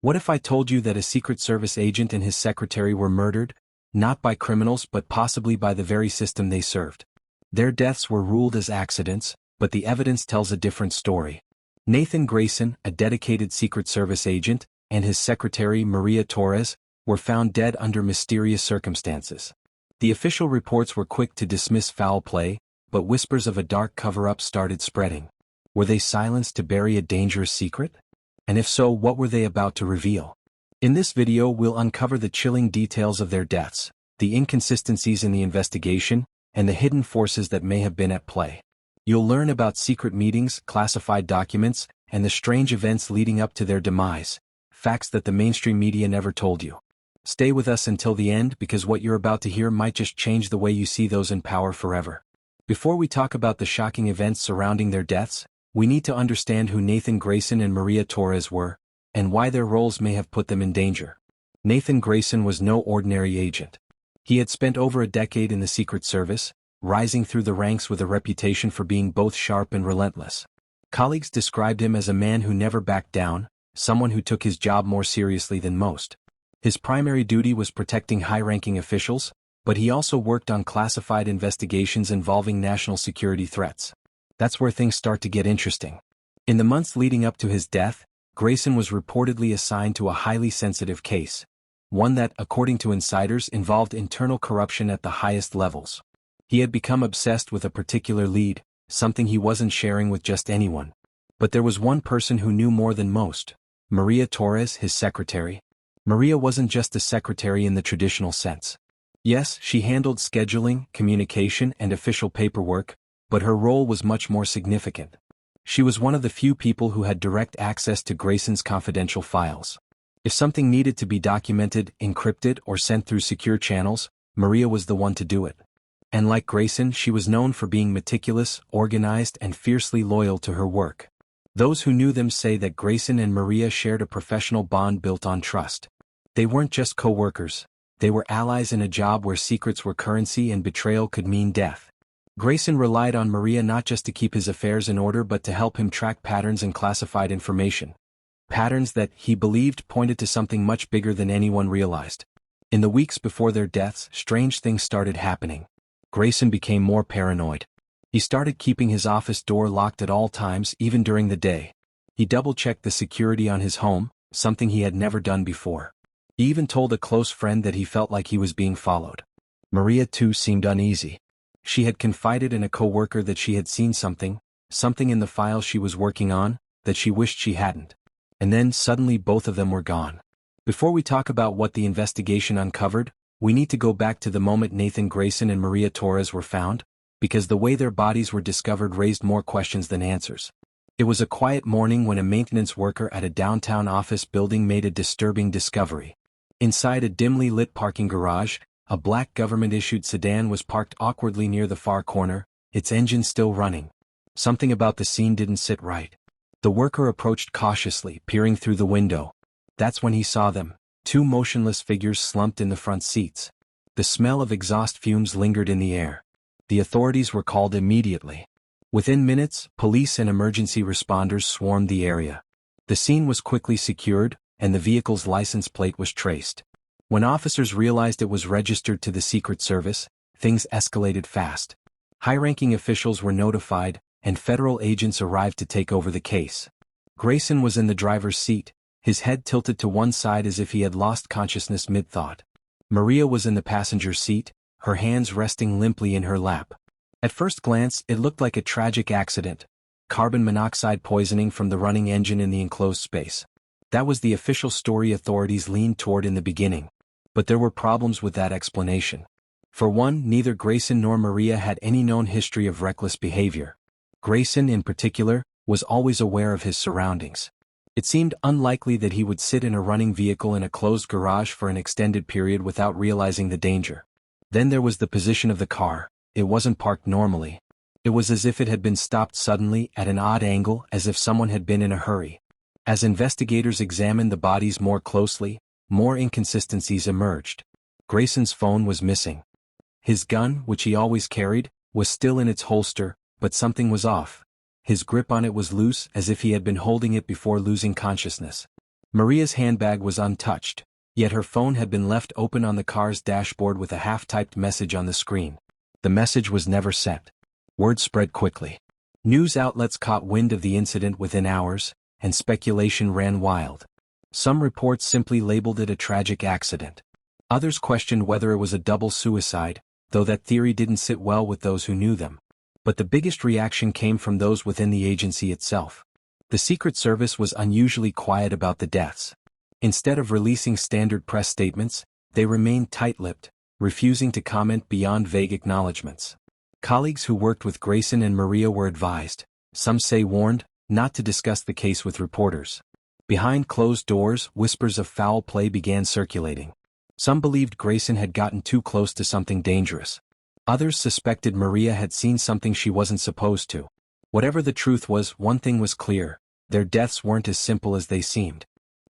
What if I told you that a Secret Service agent and his secretary were murdered, not by criminals but possibly by the very system they served? Their deaths were ruled as accidents, but the evidence tells a different story. Nathan Grayson, a dedicated Secret Service agent, and his secretary Maria Torres, were found dead under mysterious circumstances. The official reports were quick to dismiss foul play, but whispers of a dark cover-up started spreading. Were they silenced to bury a dangerous secret? And if so, what were they about to reveal? In this video we'll uncover the chilling details of their deaths, the inconsistencies in the investigation, and the hidden forces that may have been at play. You'll learn about secret meetings, classified documents, and the strange events leading up to their demise, facts that the mainstream media never told you. Stay with us until the end because what you're about to hear might just change the way you see those in power forever. Before we talk about the shocking events surrounding their deaths, we need to understand who Nathan Grayson and Maria Torres were, and why their roles may have put them in danger. Nathan Grayson was no ordinary agent. He had spent over a decade in the Secret Service, rising through the ranks with a reputation for being both sharp and relentless. Colleagues described him as a man who never backed down, someone who took his job more seriously than most. His primary duty was protecting high-ranking officials, but he also worked on classified investigations involving national security threats. That's where things start to get interesting. In the months leading up to his death, Grayson was reportedly assigned to a highly sensitive case, one that, according to insiders, involved internal corruption at the highest levels. He had become obsessed with a particular lead, something he wasn't sharing with just anyone. But there was one person who knew more than most: Maria Torres, his secretary. Maria wasn't just a secretary in the traditional sense. Yes, she handled scheduling, communication, and official paperwork, but her role was much more significant. She was one of the few people who had direct access to Grayson's confidential files. If something needed to be documented, encrypted, or sent through secure channels, Maria was the one to do it. And like Grayson, she was known for being meticulous, organized, and fiercely loyal to her work. Those who knew them say that Grayson and Maria shared a professional bond built on trust. They weren't just co-workers. They were allies in a job where secrets were currency and betrayal could mean death. Grayson relied on Maria not just to keep his affairs in order but to help him track patterns and classified information. Patterns that, he believed, pointed to something much bigger than anyone realized. In the weeks before their deaths, strange things started happening. Grayson became more paranoid. He started keeping his office door locked at all times, even during the day. He double-checked the security on his home, something he had never done before. He even told a close friend that he felt like he was being followed. Maria, too, seemed uneasy. She had confided in a co-worker that she had seen something in the file she was working on, that she wished she hadn't. And then, suddenly, both of them were gone. Before we talk about what the investigation uncovered, we need to go back to the moment Nathan Grayson and Maria Torres were found, because the way their bodies were discovered raised more questions than answers. It was a quiet morning when a maintenance worker at a downtown office building made a disturbing discovery. Inside a dimly lit parking garage, a black government-issued sedan was parked awkwardly near the far corner, its engine still running. Something about the scene didn't sit right. The worker approached cautiously, peering through the window. That's when he saw them, two motionless figures slumped in the front seats. The smell of exhaust fumes lingered in the air. The authorities were called immediately. Within minutes, police and emergency responders swarmed the area. The scene was quickly secured, and the vehicle's license plate was traced. When officers realized it was registered to the Secret Service, things escalated fast. High-ranking officials were notified, and federal agents arrived to take over the case. Grayson was in the driver's seat, his head tilted to one side as if he had lost consciousness mid-thought. Maria was in the passenger seat, her hands resting limply in her lap. At first glance, it looked like a tragic accident: carbon monoxide poisoning from the running engine in the enclosed space. That was the official story authorities leaned toward in the beginning. But there were problems with that explanation. For one, neither Grayson nor Maria had any known history of reckless behavior. Grayson, in particular, was always aware of his surroundings. It seemed unlikely that he would sit in a running vehicle in a closed garage for an extended period without realizing the danger. Then there was the position of the car. It wasn't parked normally. It was as if it had been stopped suddenly at an odd angle, as if someone had been in a hurry. As investigators examined the bodies more closely, more inconsistencies emerged. Grayson's phone was missing. His gun, which he always carried, was still in its holster, but something was off. His grip on it was loose, as if he had been holding it before losing consciousness. Maria's handbag was untouched, yet her phone had been left open on the car's dashboard with a half-typed message on the screen. The message was never sent. Word spread quickly. News outlets caught wind of the incident within hours, and speculation ran wild. Some reports simply labeled it a tragic accident. Others questioned whether it was a double suicide, though that theory didn't sit well with those who knew them. But the biggest reaction came from those within the agency itself. The Secret Service was unusually quiet about the deaths. Instead of releasing standard press statements, they remained tight-lipped, refusing to comment beyond vague acknowledgments. Colleagues who worked with Grayson and Maria were advised, some say warned, not to discuss the case with reporters. Behind closed doors, whispers of foul play began circulating. Some believed Grayson had gotten too close to something dangerous. Others suspected Maria had seen something she wasn't supposed to. Whatever the truth was, one thing was clear: their deaths weren't as simple as they seemed.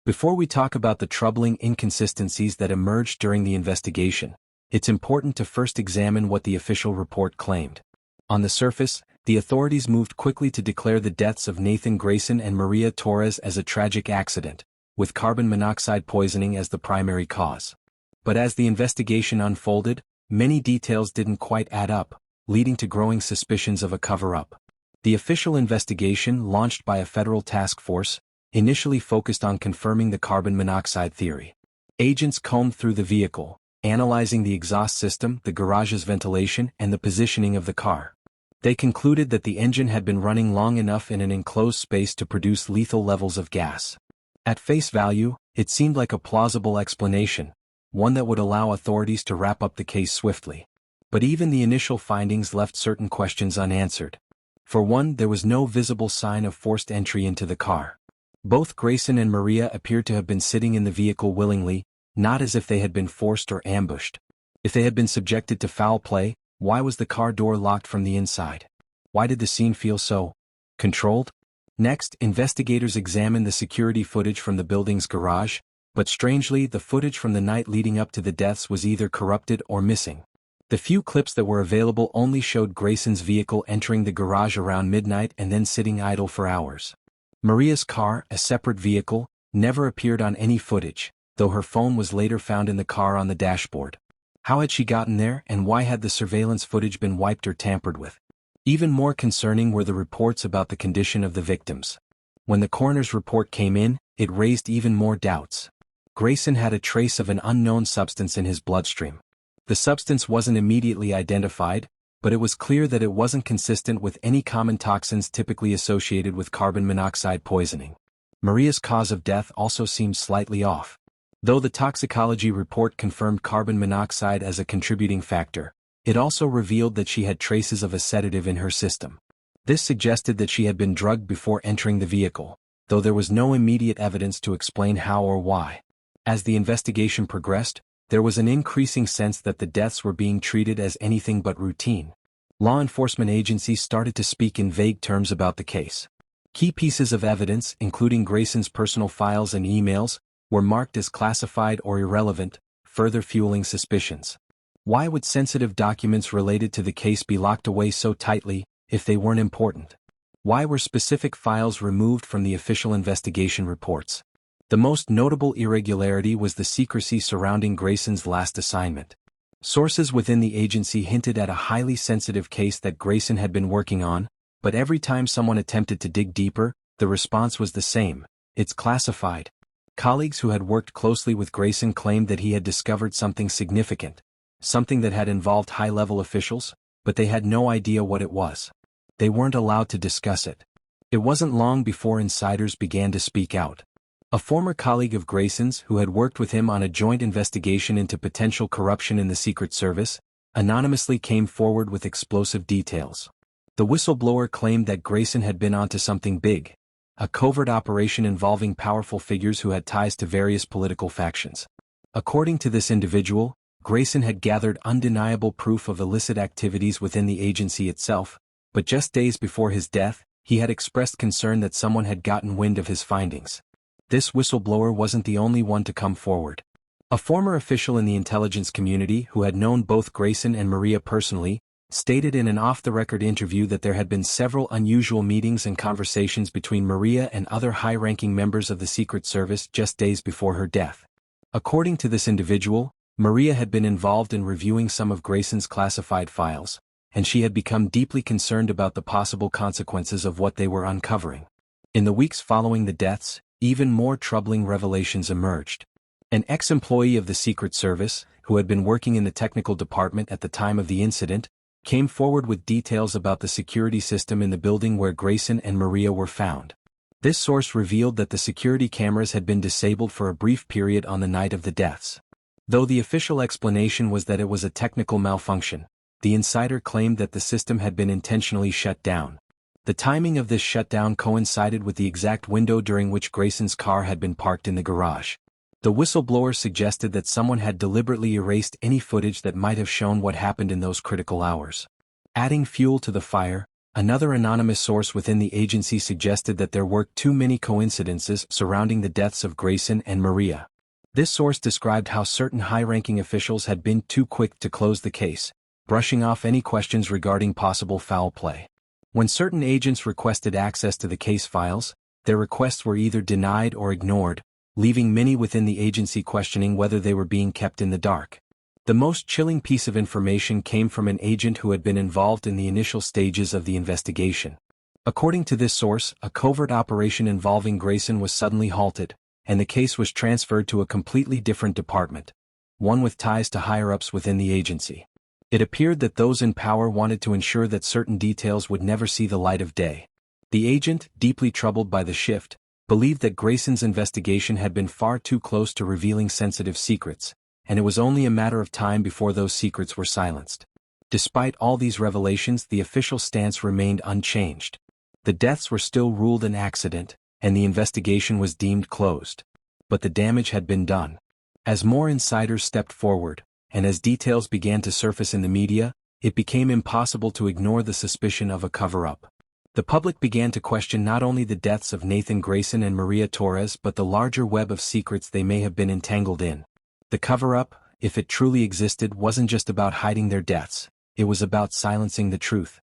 Before we talk about the troubling inconsistencies that emerged during the investigation, it's important to first examine what the official report claimed. On the surface, the authorities moved quickly to declare the deaths of Nathan Grayson and Maria Torres as a tragic accident, with carbon monoxide poisoning as the primary cause. But as the investigation unfolded, many details didn't quite add up, leading to growing suspicions of a cover-up. The official investigation, launched by a federal task force, initially focused on confirming the carbon monoxide theory. Agents combed through the vehicle, analyzing the exhaust system, the garage's ventilation, and the positioning of the car. They concluded that the engine had been running long enough in an enclosed space to produce lethal levels of gas. At face value, it seemed like a plausible explanation, one that would allow authorities to wrap up the case swiftly. But even the initial findings left certain questions unanswered. For one, there was no visible sign of forced entry into the car. Both Grayson and Maria appeared to have been sitting in the vehicle willingly, not as if they had been forced or ambushed. If they had been subjected to foul play, why was the car door locked from the inside? Why did the scene feel so controlled? Next, investigators examined the security footage from the building's garage, but strangely, the footage from the night leading up to the deaths was either corrupted or missing. The few clips that were available only showed Grayson's vehicle entering the garage around midnight and then sitting idle for hours. Maria's car, a separate vehicle, never appeared on any footage, though her phone was later found in the car on the dashboard. How had she gotten there, and why had the surveillance footage been wiped or tampered with? Even more concerning were the reports about the condition of the victims. When the coroner's report came in, it raised even more doubts. Grayson had a trace of an unknown substance in his bloodstream. The substance wasn't immediately identified, but it was clear that it wasn't consistent with any common toxins typically associated with carbon monoxide poisoning. Maria's cause of death also seemed slightly off. Though the toxicology report confirmed carbon monoxide as a contributing factor, it also revealed that she had traces of a sedative in her system. This suggested that she had been drugged before entering the vehicle, though there was no immediate evidence to explain how or why. As the investigation progressed, there was an increasing sense that the deaths were being treated as anything but routine. Law enforcement agencies started to speak in vague terms about the case. Key pieces of evidence, including Grayson's personal files and emails, were marked as classified or irrelevant, further fueling suspicions. Why would sensitive documents related to the case be locked away so tightly, if they weren't important? Why were specific files removed from the official investigation reports? The most notable irregularity was the secrecy surrounding Grayson's last assignment. Sources within the agency hinted at a highly sensitive case that Grayson had been working on, but every time someone attempted to dig deeper, the response was the same: it's classified. Colleagues who had worked closely with Grayson claimed that he had discovered something significant, something that had involved high-level officials, but they had no idea what it was. They weren't allowed to discuss it. It wasn't long before insiders began to speak out. A former colleague of Grayson's, who had worked with him on a joint investigation into potential corruption in the Secret Service, anonymously came forward with explosive details. The whistleblower claimed that Grayson had been onto something big, a covert operation involving powerful figures who had ties to various political factions. According to this individual, Grayson had gathered undeniable proof of illicit activities within the agency itself, but just days before his death, he had expressed concern that someone had gotten wind of his findings. This whistleblower wasn't the only one to come forward. A former official in the intelligence community who had known both Grayson and Maria personally stated in an off-the-record interview that there had been several unusual meetings and conversations between Maria and other high-ranking members of the Secret Service just days before her death. According to this individual, Maria had been involved in reviewing some of Grayson's classified files, and she had become deeply concerned about the possible consequences of what they were uncovering. In the weeks following the deaths, even more troubling revelations emerged. An ex-employee of the Secret Service, who had been working in the technical department at the time of the incident, came forward with details about the security system in the building where Grayson and Maria were found. This source revealed that the security cameras had been disabled for a brief period on the night of the deaths. Though the official explanation was that it was a technical malfunction, the insider claimed that the system had been intentionally shut down. The timing of this shutdown coincided with the exact window during which Grayson's car had been parked in the garage. The whistleblower suggested that someone had deliberately erased any footage that might have shown what happened in those critical hours. Adding fuel to the fire, another anonymous source within the agency suggested that there were too many coincidences surrounding the deaths of Grayson and Maria. This source described how certain high-ranking officials had been too quick to close the case, brushing off any questions regarding possible foul play. When certain agents requested access to the case files, their requests were either denied or ignored, leaving many within the agency questioning whether they were being kept in the dark. The most chilling piece of information came from an agent who had been involved in the initial stages of the investigation. According to this source, a covert operation involving Grayson was suddenly halted, and the case was transferred to a completely different department, one with ties to higher-ups within the agency. It appeared that those in power wanted to ensure that certain details would never see the light of day. The agent, deeply troubled by the shift, believed that Grayson's investigation had been far too close to revealing sensitive secrets, and it was only a matter of time before those secrets were silenced. Despite all these revelations, the official stance remained unchanged. The deaths were still ruled an accident, and the investigation was deemed closed. But the damage had been done. As more insiders stepped forward, and as details began to surface in the media, it became impossible to ignore the suspicion of a cover-up. The public began to question not only the deaths of Nathan Grayson and Maria Torres but the larger web of secrets they may have been entangled in. The cover-up, if it truly existed, wasn't just about hiding their deaths, it was about silencing the truth.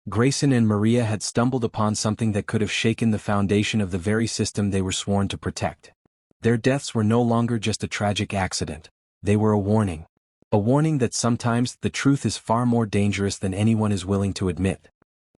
Grayson and Maria had stumbled upon something that could have shaken the foundation of the very system they were sworn to protect. Their deaths were no longer just a tragic accident, they were a warning. A warning that sometimes the truth is far more dangerous than anyone is willing to admit.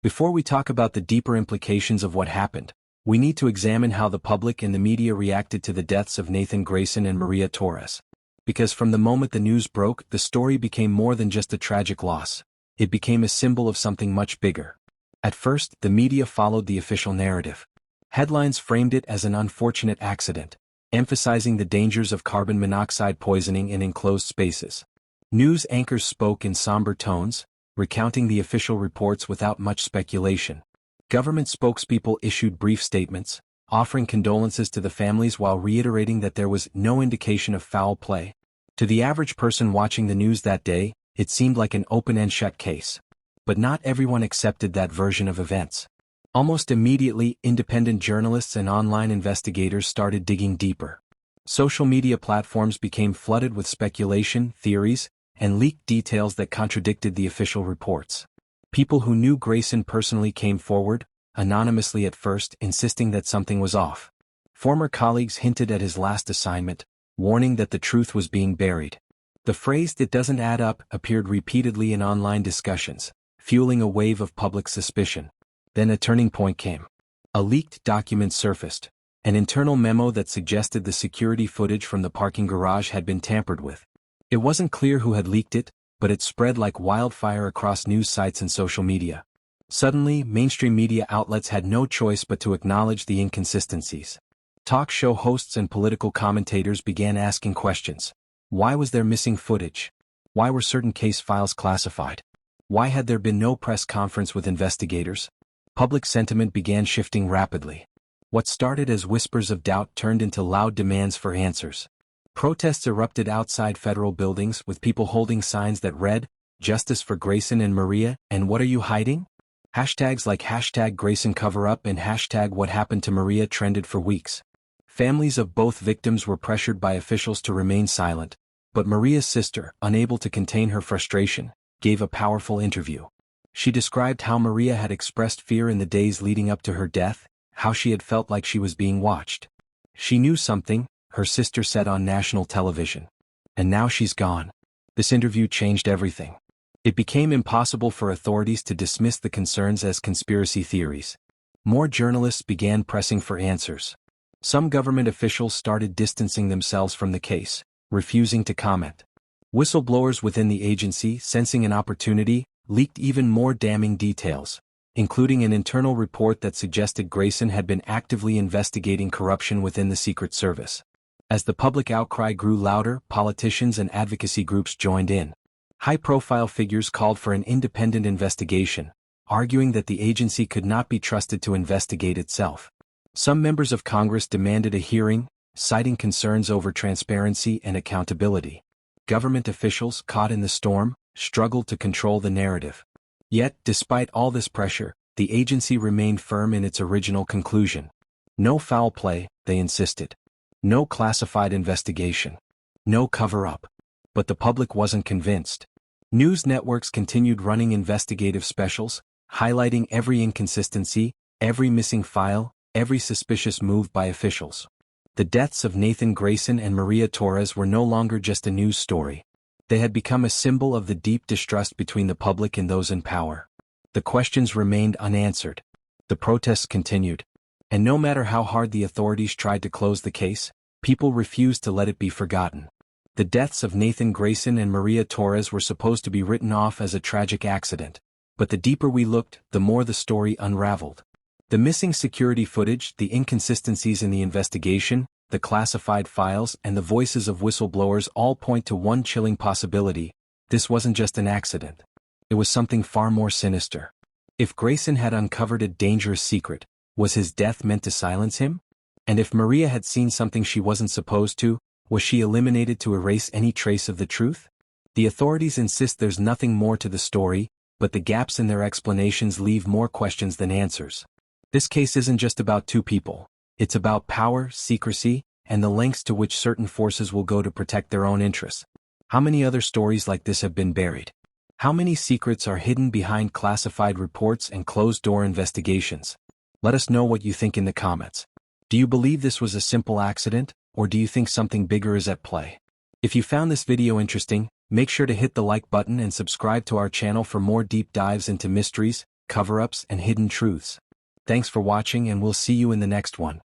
Before we talk about the deeper implications of what happened, we need to examine how the public and the media reacted to the deaths of Nathan Grayson and Maria Torres. Because from the moment the news broke, the story became more than just a tragic loss. It became a symbol of something much bigger. At first, the media followed the official narrative. Headlines framed it as an unfortunate accident, emphasizing the dangers of carbon monoxide poisoning in enclosed spaces. News anchors spoke in somber tones, recounting the official reports without much speculation. Government spokespeople issued brief statements, offering condolences to the families while reiterating that there was no indication of foul play. To the average person watching the news that day, it seemed like an open and shut case. But not everyone accepted that version of events. Almost immediately, independent journalists and online investigators started digging deeper. Social media platforms became flooded with speculation, theories, and leaked details that contradicted the official reports. People who knew Grayson personally came forward, anonymously at first, insisting that something was off. Former colleagues hinted at his last assignment, warning that the truth was being buried. The phrase "it doesn't add up" appeared repeatedly in online discussions, fueling a wave of public suspicion. Then a turning point came. A leaked document surfaced, an internal memo that suggested the security footage from the parking garage had been tampered with. It wasn't clear who had leaked it, but it spread like wildfire across news sites and social media. Suddenly, mainstream media outlets had no choice but to acknowledge the inconsistencies. Talk show hosts and political commentators began asking questions. Why was there missing footage? Why were certain case files classified? Why had there been no press conference with investigators? Public sentiment began shifting rapidly. What started as whispers of doubt turned into loud demands for answers. Protests erupted outside federal buildings with people holding signs that read, "Justice for Grayson and Maria," and "What are you hiding?" Hashtags like #GraysonCoverUp and #WhatHappenedToMaria trended for weeks. Families of both victims were pressured by officials to remain silent, but Maria's sister, unable to contain her frustration, gave a powerful interview. She described how Maria had expressed fear in the days leading up to her death, how she had felt like she was being watched. She knew something, her sister said on national television. And now she's gone. This interview changed everything. It became impossible for authorities to dismiss the concerns as conspiracy theories. More journalists began pressing for answers. Some government officials started distancing themselves from the case, refusing to comment. Whistleblowers within the agency, sensing an opportunity, leaked even more damning details, including an internal report that suggested Grayson had been actively investigating corruption within the Secret Service. As the public outcry grew louder, politicians and advocacy groups joined in. High-profile figures called for an independent investigation, arguing that the agency could not be trusted to investigate itself. Some members of Congress demanded a hearing, citing concerns over transparency and accountability. Government officials, caught in the storm, struggled to control the narrative. Yet, despite all this pressure, the agency remained firm in its original conclusion. No foul play, they insisted. No classified investigation. No cover-up. But the public wasn't convinced. News networks continued running investigative specials, highlighting every inconsistency, every missing file, every suspicious move by officials. The deaths of Nathan Grayson and Maria Torres were no longer just a news story. They had become a symbol of the deep distrust between the public and those in power. The questions remained unanswered. The protests continued. And no matter how hard the authorities tried to close the case, people refused to let it be forgotten. The deaths of Nathan Grayson and Maria Torres were supposed to be written off as a tragic accident. But the deeper we looked, the more the story unraveled. The missing security footage, the inconsistencies in the investigation, the classified files, and the voices of whistleblowers all point to one chilling possibility: this wasn't just an accident. It was something far more sinister. If Grayson had uncovered a dangerous secret, was his death meant to silence him? And if Maria had seen something she wasn't supposed to, was she eliminated to erase any trace of the truth? The authorities insist there's nothing more to the story, but the gaps in their explanations leave more questions than answers. This case isn't just about two people. It's about power, secrecy, and the lengths to which certain forces will go to protect their own interests. How many other stories like this have been buried? How many secrets are hidden behind classified reports and closed-door investigations? Let us know what you think in the comments. Do you believe this was a simple accident, or do you think something bigger is at play? If you found this video interesting, make sure to hit the like button and subscribe to our channel for more deep dives into mysteries, cover-ups, and hidden truths. Thanks for watching, and we'll see you in the next one.